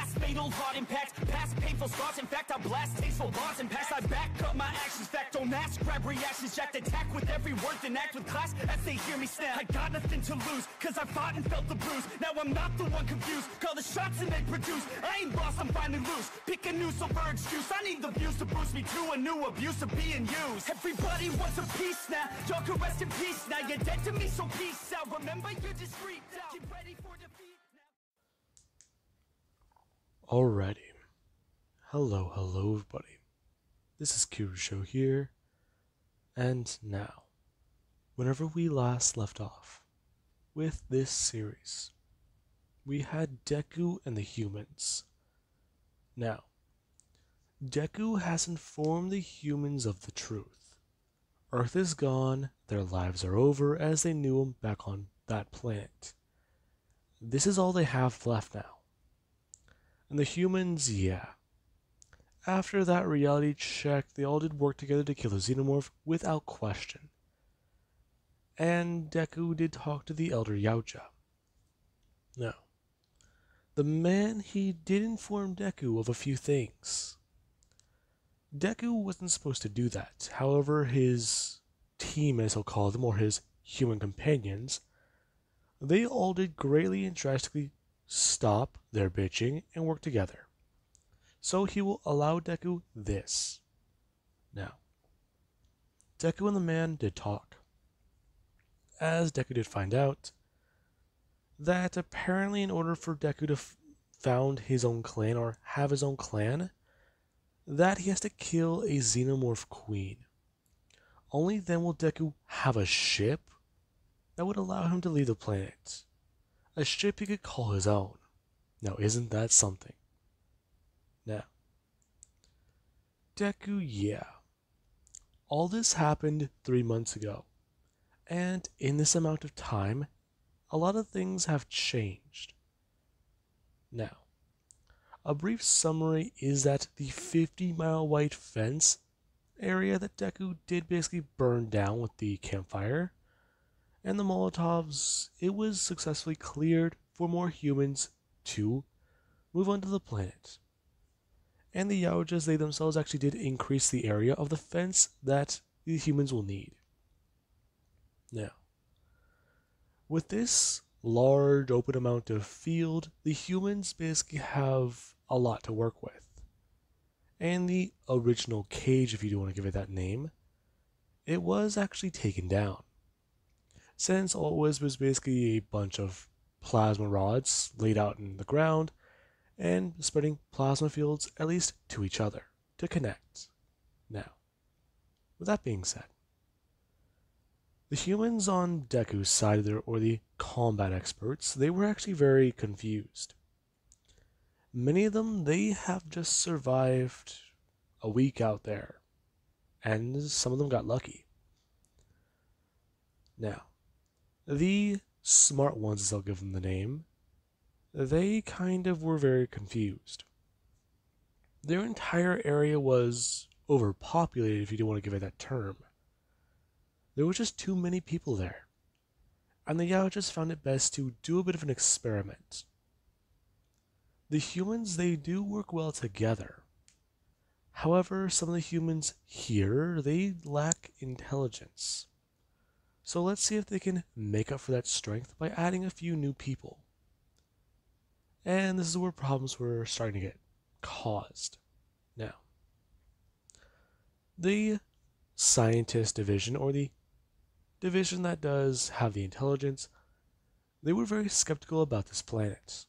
past, fatal heart impact, past painful scars. In fact, I blast tasteful bars and pass. I back up my actions, fact, don't ask, grab reactions, jacked, attack with every word, then act with class as they hear me snap. I got nothing to lose, cause I fought and felt the bruise. Now I'm not the one confused, call the shots and they produce. I ain't lost, I'm finally loose, pick a new silver excuse. I need the views to boost me to a new abuse of being used. Everybody wants a piece now, y'all can rest in peace now. You're dead to me, so peace out. Remember you're discreet now, get ready for defeat now. Alrighty. Hello everybody. This is Kirusho here, and now, whenever we last left off with this series, we had Deku and the humans. Now, Deku has informed the humans of the truth. Earth is gone, their lives are over as they knew them back on that planet. This is all they have left now. And the humans, yeah. After that reality check, they all did work together to kill the xenomorph without question. And Deku did talk to the elder Yautja. Now, the man, he did inform Deku of a few things. Deku wasn't supposed to do that. However, his team, as he'll call them, or his human companions, they all did greatly and drastically stop their bitching and work together. So he will allow Deku this. Now, Deku and the man did talk. As Deku did find out that apparently in order for Deku to found his own clan or have his own clan, that he has to kill a xenomorph queen. Only then will Deku have a ship that would allow him to leave the planet. A ship he could call his own. Now isn't that something? Now, Deku, yeah. All this happened 3 months ago. And in this amount of time, a lot of things have changed. Now, a brief summary is that the 50-mile white fence area that Deku did basically burn down with the campfire, and the Molotovs, it was successfully cleared for more humans to move onto the planet. And the yautjas, they themselves actually did increase the area of the fence that the humans will need. Now, with this large open amount of field, the humans basically have a lot to work with. And the original cage, if you do want to give it that name, it was actually taken down. Since all it was basically a bunch of plasma rods laid out in the ground and spreading plasma fields at least to each other to connect. Now, with that being said, the humans on Deku's side, or the combat experts, they were actually very confused. Many of them, they have just survived a week out there, and some of them got lucky. Now, the smart ones, as I'll give them the name, they kind of were very confused. Their entire area was overpopulated, if you do want to give it that term. There were just too many people there, and the yautjas found it best to do a bit of an experiment. The humans, they do work well together. However, some of the humans here, they lack intelligence. So let's see if they can make up for that strength by adding a few new people. And this is where problems were starting to get caused. Now, the scientist division, or the division that does have the intelligence, they were very skeptical about this planet.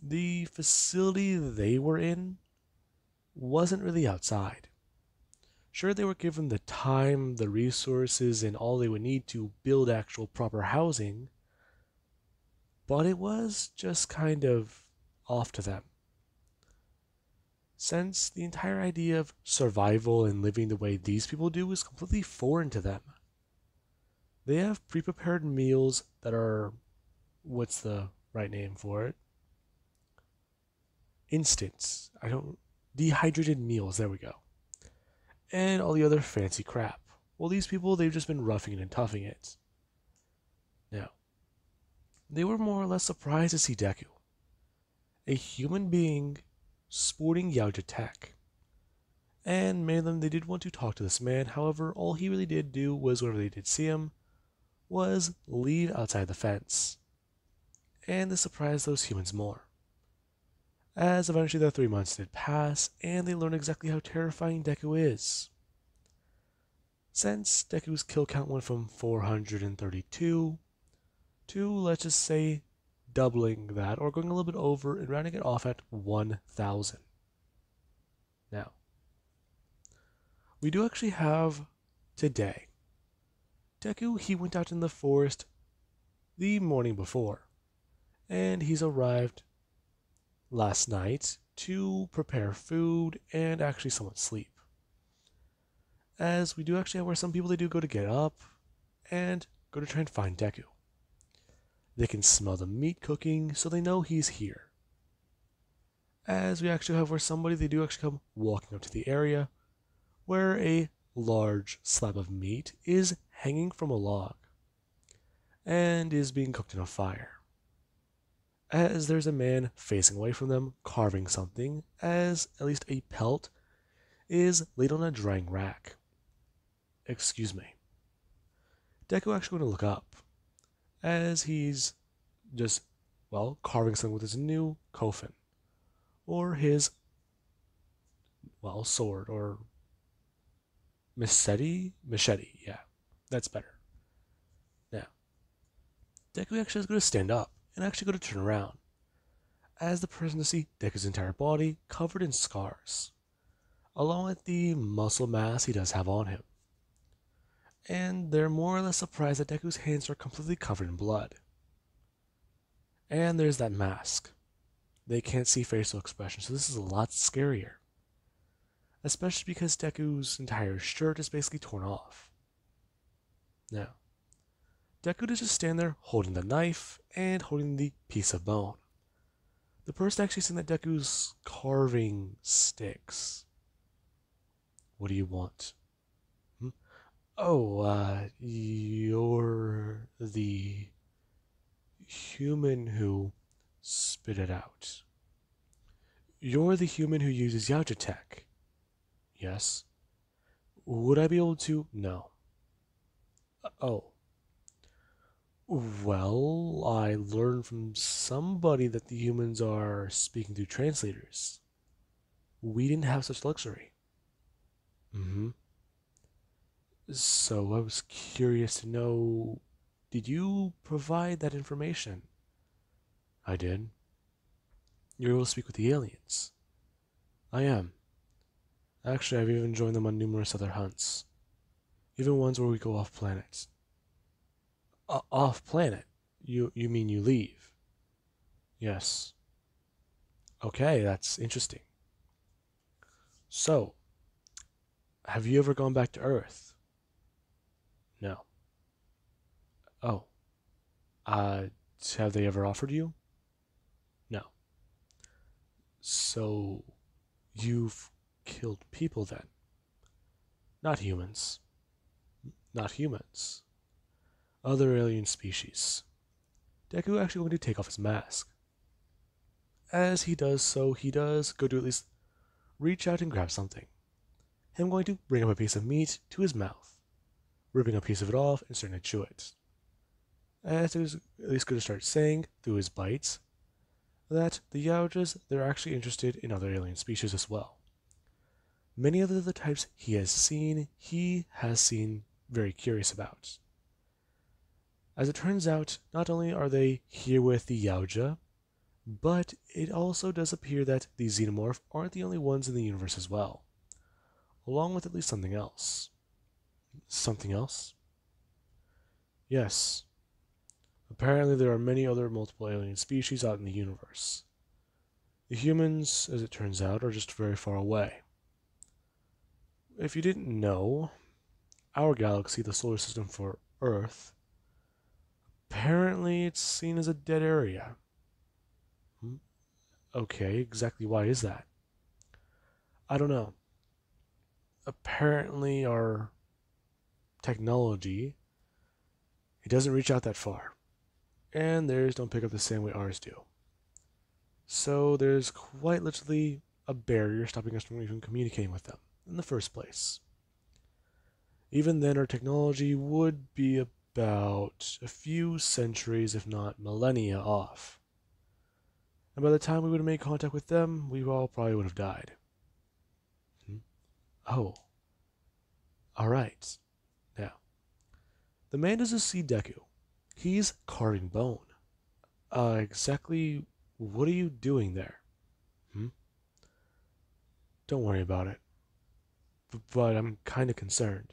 The facility they were in wasn't really outside. Sure, they were given the time, the resources, and all they would need to build actual proper housing, but it was just kind of off to them. Since the entire idea of survival and living the way these people do is completely foreign to them. They have pre-prepared meals that are, what's the right name for it? Instant. Dehydrated meals, there we go. And all the other fancy crap. Well, these people, they've just been roughing it and toughing it. Now, they were more or less surprised to see Deku. a human being sporting yautja tech. And many of them, they did want to talk to this man. However, all he really did do was, whenever they did see him, was leave outside the fence. And this surprised those humans more, as eventually the 3 months did pass, and they learned exactly how terrifying Deku is. Since Deku's kill count went from 432 to, let's just say, doubling that, or going a little bit over and rounding it off at 1,000. Now, we do actually have today. Deku, he went out in the forest the morning before, and he's arrived last night to prepare food and actually somewhat sleep. As we do actually have where some people, they do go to get up and go to try and find Deku. They can smell the meat cooking, so they know he's here. As we actually have where somebody, they do actually come walking up to the area where a large slab of meat is hanging from a log and is being cooked in a fire. As there's a man facing away from them, carving something, as at least a pelt is laid on a drying rack. Excuse me. Deku actually going to look up, as he's just, well, carving something with his new kofun, or his, well, sword, or machete, yeah, that's better. Now, Deku actually is going to stand up and actually going to turn around, as the person to see Deku's entire body covered in scars, along with the muscle mass he does have on him. And they're more or less surprised that Deku's hands are completely covered in blood. And there's that mask. They can't see facial expression, so this is a lot scarier. Especially because Deku's entire shirt is basically torn off. Now, Deku does just stand there holding the knife and holding the piece of bone. The person actually saying that Deku's carving sticks. What do you want? Oh, you're the human who spit it out. You're the human who uses yautja tech. Yes. Would I be able to? No. Oh. Well, I learned from somebody that the humans are speaking through translators. We didn't have such luxury. So I was curious to know, did you provide that information? I did. You're able to speak with the aliens. I am. Actually, I've even joined them on numerous other hunts. Even ones where we go off planet. Off planet? You mean you leave? Yes. Okay, that's interesting. So, have you ever gone back to Earth? No. Oh. Have they ever offered you? No. So, you've killed people then? Not humans. Not humans. Other alien species. Deku actually going to take off his mask. As he does so, he does go to at least reach out and grab something. Him going to bring up a piece of meat to his mouth, ripping a piece of it off and starting to chew it. As he was at least going to start saying, through his bites, that the yautjas, they're actually interested in other alien species as well. Many of the types he has seen very curious about. As it turns out, not only are they here with the yautja, but it also does appear that the xenomorph aren't the only ones in the universe as well, along with at least something else. Something else? Yes. Apparently there are many other multiple alien species out in the universe. The humans, as it turns out, are just very far away. If you didn't know, our galaxy, the solar system for Earth, apparently it's seen as a dead area. Okay, exactly why is that? I don't know. Apparently our technology, it doesn't reach out that far. And theirs don't pick up the same way ours do. so there's quite literally a barrier stopping us from even communicating with them in the first place. Even then, our technology would be about a few centuries, if not millennia, off. And by the time we would have made contact with them, we all probably would have died. Oh, alright. Now, the man doesn't see Deku. He's carving bone. Exactly what are you doing there? Don't worry about it. But I'm kinda concerned.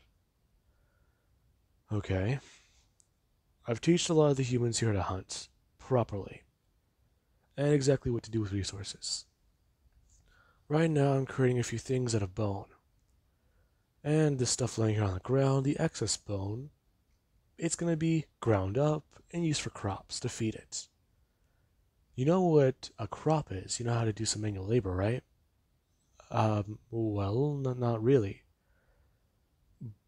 Okay. I've taught a lot of the humans here to hunt properly, and exactly what to do with resources. Right now, I'm creating a few things out of bone. And the stuff laying here on the ground, the excess bone, it's gonna be ground up and used for crops to feed it. You know what a crop is? You know how to do some manual labor, right? Well, not really.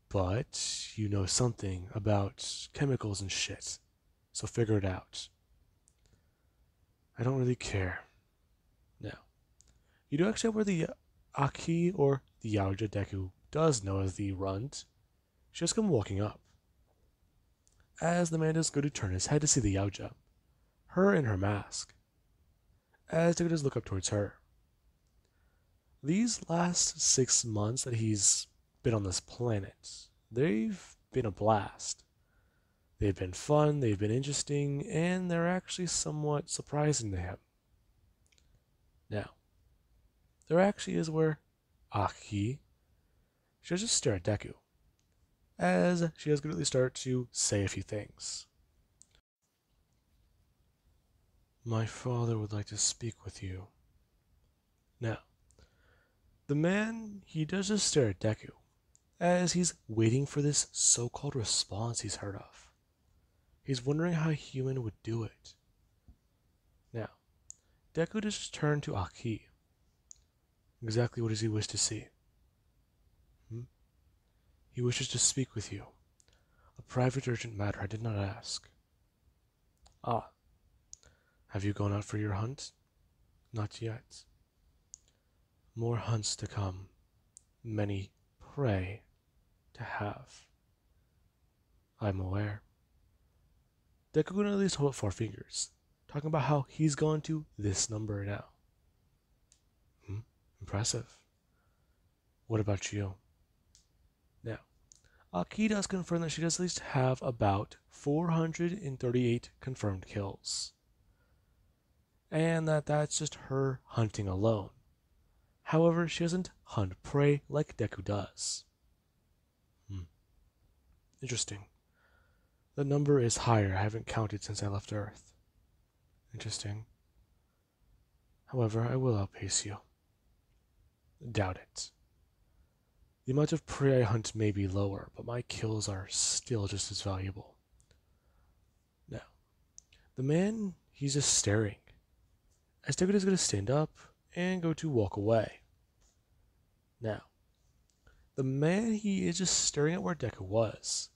But you know something about chemicals and shit. So figure it out. I don't really care. Now, you do actually have where the Aki or the yautja Deku does know as the runt. She just come walking up. As the man does go to turn his head to see the yautja, her in her mask. As Deku does look up towards her. These last 6 months that he's been on this planet, they've been a blast. They've been fun, they've been interesting, and they're actually somewhat surprising to him. Now, there actually is where Aki should just stare at Deku, as she does immediately start to say a few things. My father would like to speak with you. Now, the man, he does just stare at Deku, as he's waiting for this so-called response he's heard of. He's wondering how a human would do it. Now, Deku just turned to Aki. Exactly what does he wish to see? He wishes to speak with you. A private urgent matter I did not ask. Ah, have you gone out for your hunt? Not yet. More hunts to come. Many prey to have. I'm aware. Deku can at least hold up 4 fingers, talking about how he's gone to this number now. Impressive. What about you? Now, Aki does confirm that she does at least have about 438 confirmed kills. And that's just her hunting alone. However, she doesn't hunt prey like Deku does. Interesting. The number is higher. I haven't counted since I left Earth. Interesting. However, I will outpace you. Doubt it. The amount of prey I hunt may be lower, but my kills are still just as valuable. Now, the man, he's just staring. As Deku is going to stand up and go to walk away. Now, the man, he is just staring at where Deku was,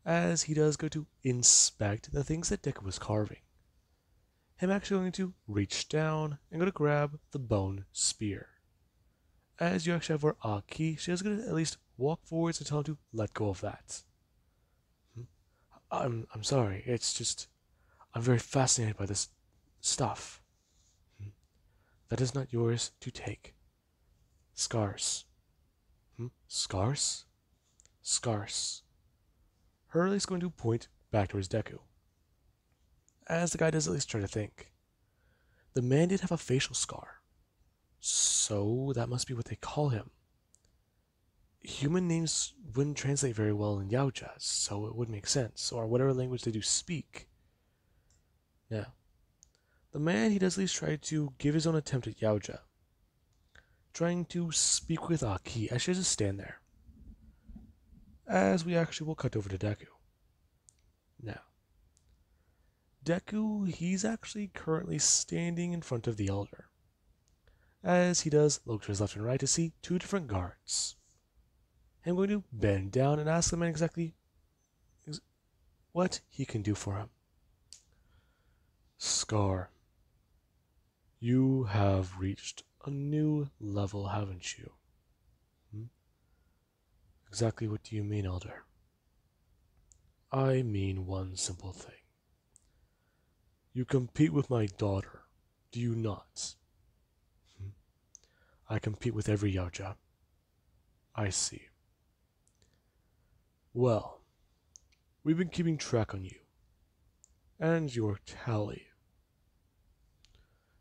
as he does go to inspect the things that Deku was carving. Him actually going to reach down and go to grab the bone spear. As you actually have where Aki, she is going to at least walk forwards and tell him to let go of that. I'm sorry, it's just, I'm very fascinated by this stuff. That is not yours to take. Scars. Scars? Scars. Hurley's going to point back towards Deku. As the guy does at least try to think. The man did have a facial scar. So that must be what they call him. Human names wouldn't translate very well in yautja, so it would make sense, or whatever language they do speak. Now, the man, he does at least try to give his own attempt at yautja, trying to speak with Aki as she doesn't stand there. As we actually will cut over to Deku. Now, Deku, he's actually currently standing in front of the Elder, as he does look to his left and right to see 2 different guards. I'm going to bend down and ask the man exactly what he can do for him. Scar. You have reached a new level, haven't you? Hmm? Exactly what do you mean, Elder? I mean one simple thing. You compete with my daughter, do you not? Hmm? I compete with every yautja. I see. Well, we've been keeping track on you, and your tally.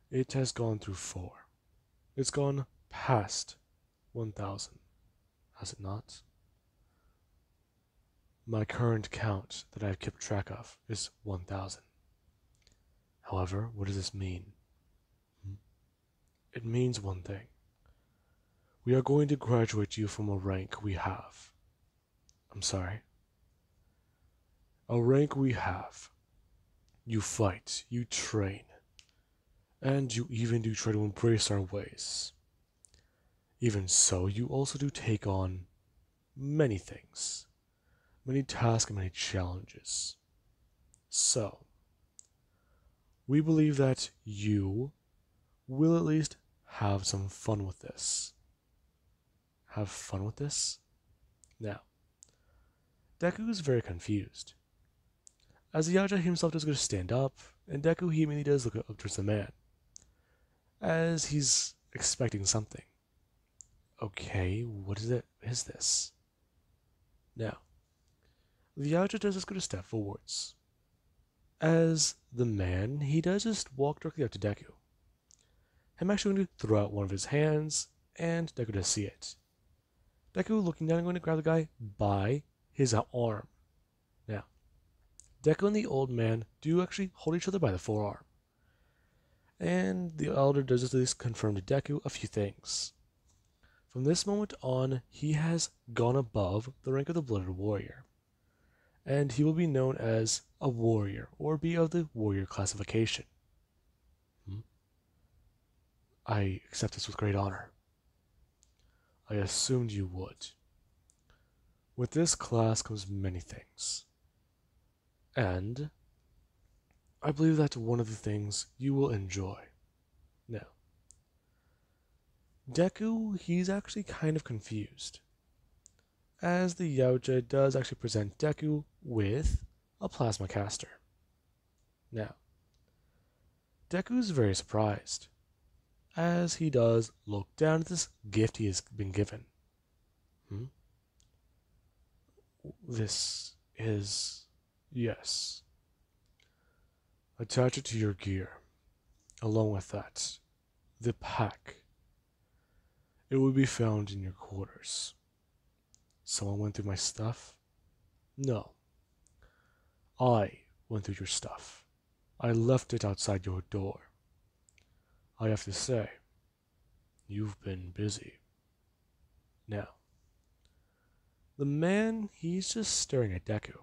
It has gone through 4. It's gone past 1,000, has it not? My current count that I've kept track of is 1,000. However, what does this mean? Hmm? It means one thing. We are going to graduate you from a rank we have. I'm sorry. A rank we have. You fight, you train, and you even do try to embrace our ways. Even so, you also do take on many things, many tasks and many challenges. So, we believe that you will at least have some fun with this. Have fun with this? Now, Deku is very confused. As Yautja himself does go to stand up, and Deku he immediately does look up towards the man, as he's expecting something. Okay, what is this? Now, the Yautja does just go to step forwards. As the man, he does just walk directly up to Deku. Him actually going to throw out one of his hands, and Deku does see it. Deku looking down and going to grab the guy by his arm. Now, Deku and the old man do actually hold each other by the forearm. And the elder does at least confirm to Deku a few things. From this moment on, he has gone above the rank of the Blooded Warrior, and he will be known as a warrior, or be of the warrior classification. I accept this with great honor. I assumed you would. With this class comes many things, and I believe that one of the things you will enjoy. Now, Deku, he's actually kind of confused, as the yautja does actually present Deku with a plasma caster. Now, Deku's very surprised, as he does look down at this gift he has been given. This is... yes. Attach it to your gear. Along with that, the pack. It will be found in your quarters. Someone went through my stuff? No. I went through your stuff. I left it outside your door. I have to say, you've been busy. Now, the man, he's just staring at Deku.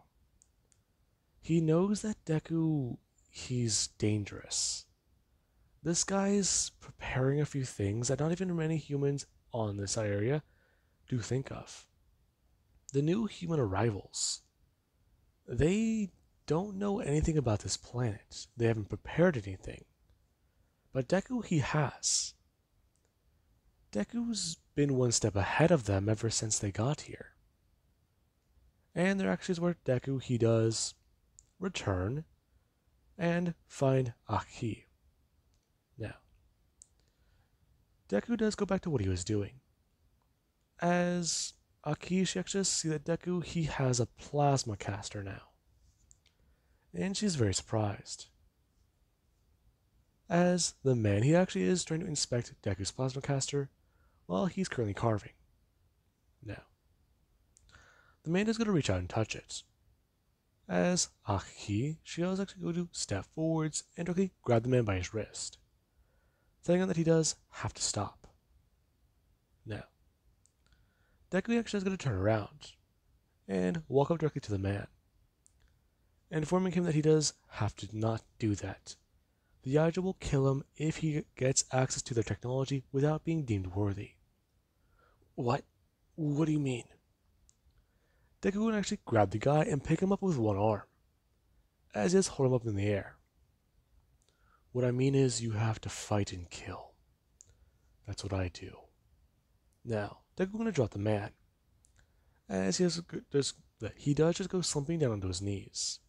He knows that Deku, he's dangerous. This guy's preparing a few things that not even many humans on this area do think of. The new human arrivals. They don't know anything about this planet. They haven't prepared anything. But Deku, he has. Deku's been one step ahead of them ever since they got here. And there actually is where Deku, he does return and find Aki. Now, Deku does go back to what he was doing. As Aki, she actually see that Deku, he has a plasma caster now. And she's very surprised. As the man, he actually is trying to inspect Deku's plasma caster while he's currently carving. Now, the man is going to reach out and touch it. As Aki, she does actually go to step forwards and directly grab the man by his wrist, telling him that he does have to stop. Now, Deku actually is going to turn around and walk up directly to the man, informing him that he does have to not do that. The yautja will kill him if he gets access to their technology without being deemed worthy. What? What do you mean? Deku will actually grab the guy and pick him up with one arm, as he is holding him up in the air. What I mean is you have to fight and kill. That's what I do. Now, Deku's gonna drop the man, as he does just go slumping down onto his knees.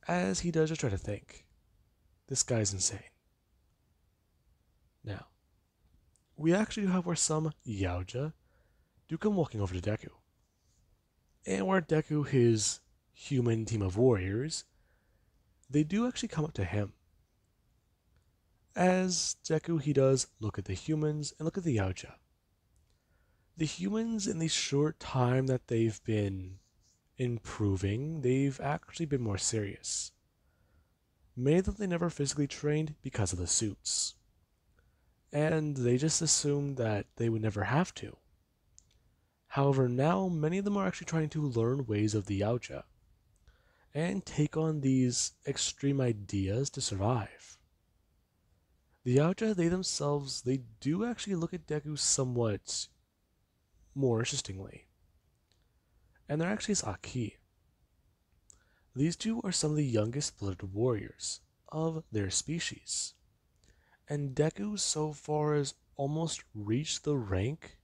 As he does just try to think. This guy's insane. Now, we actually do have where some yautja do come walking over to Deku. And where Deku, his human team of warriors, they do actually come up to him. As Deku, he does look at the humans and look at the yautja. The humans, in the short time that they've been improving, they've actually been more serious. Many of them they never physically trained because of the suits. And they just assumed that they would never have to. However, now many of them are actually trying to learn ways of the yautja and take on these extreme ideas to survive. The yautja, they themselves, they do actually look at Deku somewhat more interestingly. And they're actually his Aki. These two are some of the youngest blooded warriors of their species. And Deku so far has almost reached the rank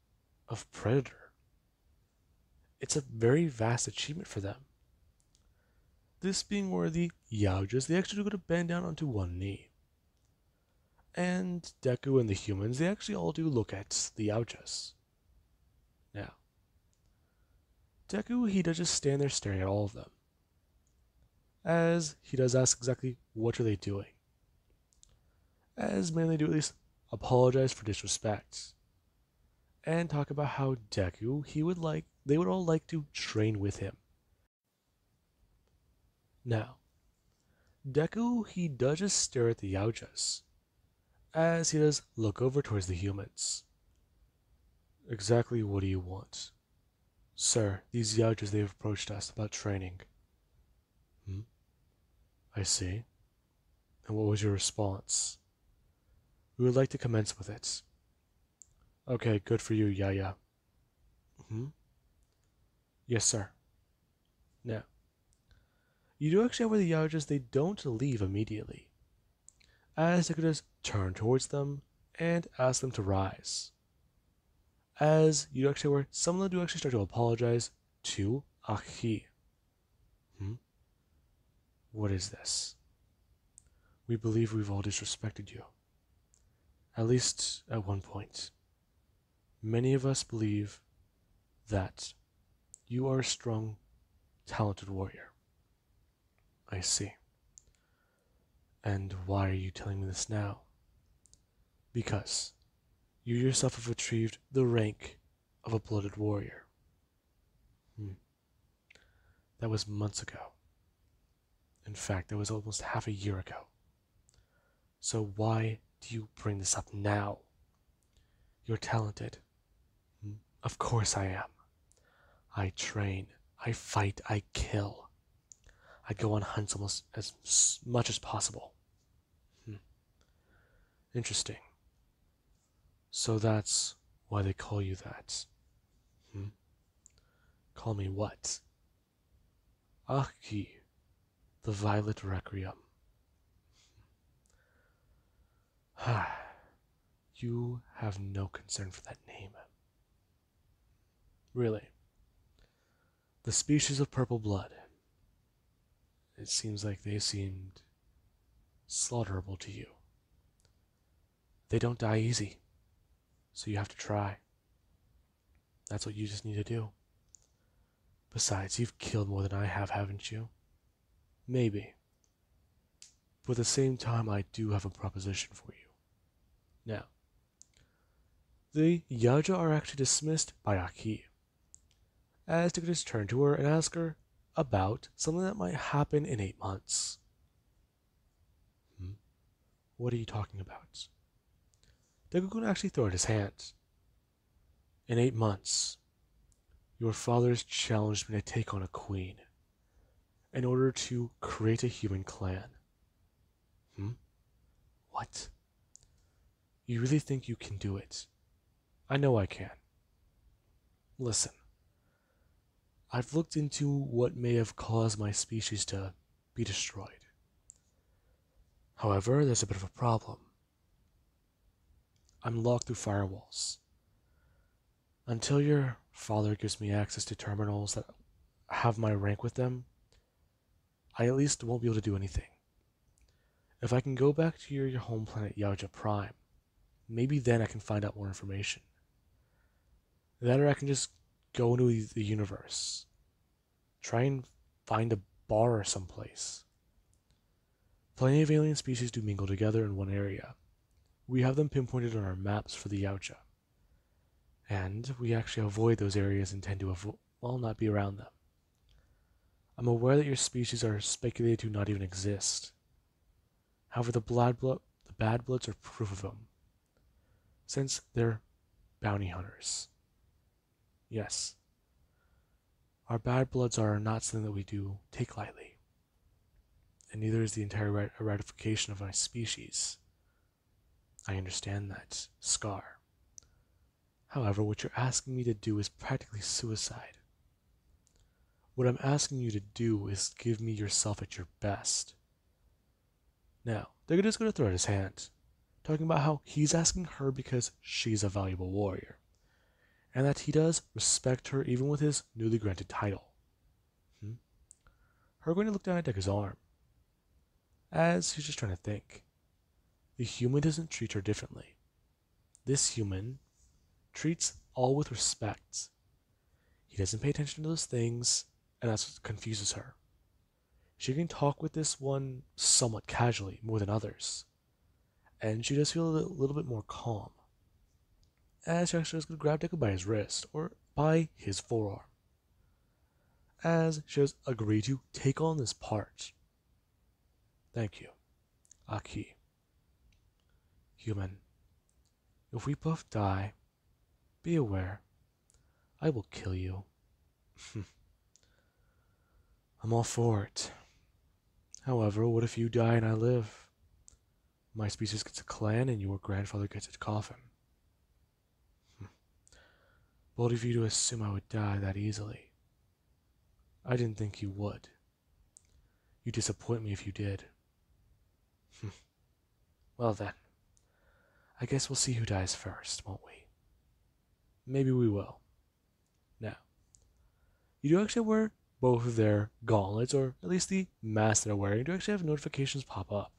of Predator. It's a very vast achievement for them. This being where the yautjas, they actually do go to bend down onto one knee. And Deku and the humans, they actually all do look at the yautjas. Now, Deku, he does just stand there staring at all of them. As he does ask exactly what are they doing. As mainly do at least apologize for disrespect. And talk about how Deku, they would all like to train with him. Now, Deku, he does just stare at the yautjas, as he does look over towards the humans. Exactly what do you want? Sir, these yautjas, they have approached us about training. I see. And what was your response? We would like to commence with it. Okay, good for you, Yaya. Yes, sir. Now, you do actually have where the yautjas, they don't leave immediately, as they could just turn towards them and ask them to rise. As you actually where some of them do actually start to apologize to Aki. What is this? We believe we've all disrespected you. At least at one point. Many of us believe that you are a strong, talented warrior. I see. And why are you telling me this now? Because you yourself have achieved the rank of a blooded warrior. That was months ago. In fact, that was almost half a year ago. So why do you bring this up now? You're talented. Of course I am. I train, I fight, I kill. I go on hunts almost as much as possible. Interesting. So that's why they call you that. Call me what? Aki, the Violet Requiem. You have no concern for that name. Really. The species of purple blood. It seems like they seemed slaughterable to you. They don't die easy, so you have to try. That's what you just need to do. Besides, you've killed more than I have, haven't you? Maybe. But at the same time, I do have a proposition for you. Now, the yautja are actually dismissed by Aki, as to just turn to her and ask her about something that might happen in 8 months. What are you talking about? Deku can actually throw out his hand. In 8 months, your father's challenged me to take on a queen in order to create a human clan. What? You really think you can do it? I know I can. Listen, I've looked into what may have caused my species to be destroyed. However, there's a bit of a problem. I'm locked through firewalls. Until your father gives me access to terminals that have my rank with them, I at least won't be able to do anything. If I can go back to your home planet Yautja Prime, maybe then I can find out more information. That or I can just go into the universe. Try and find a bar or someplace. Plenty of alien species do mingle together in one area. We have them pinpointed on our maps for the yautja. And we actually avoid those areas and tend to not be around them. I'm aware that your species are speculated to not even exist. However, the bad bloods are proof of them, since they're bounty hunters. Yes, our bad bloods are not something that we do take lightly, and neither is the entire eradication of my species. I understand that, Scar. However, what you're asking me to do is practically suicide. What I'm asking you to do is give me yourself at your best. Now, they're just going to throw out his hand, talking about how he's asking her because she's a valuable warrior, and that he does respect her even with his newly granted title. Her going to look down at Deku's arm, as he's just trying to think. The human doesn't treat her differently. This human treats all with respect. He doesn't pay attention to those things, and that's what confuses her. She can talk with this one somewhat casually, more than others, and she does feel a little bit more calm, as she actually is going to grab Deku by his wrist, or by his forearm, as she has agreed to take on this part. Thank you, Aki. Human, if we both die, be aware, I will kill you. I'm all for it. However, what if you die and I live? My species gets a clan and your grandfather gets a coffin. Bold of you to assume I would die that easily. I didn't think you would. You'd disappoint me if you did. Well then, I guess we'll see who dies first, won't we? Maybe we will. Now, you do actually wear both of their gauntlets, or at least the mask they're wearing, do actually have notifications pop up.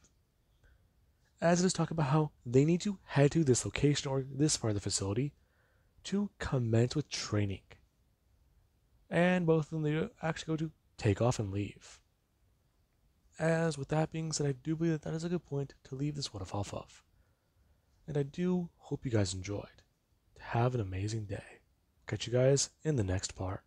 As it is talking about how they need to head to this location or this part of the facility to commence with training. And both of them, they actually go to take off and leave. As with that being said, I do believe that is a good point to leave this one off of. And I do hope you guys enjoyed. Have an amazing day. Catch you guys in the next part.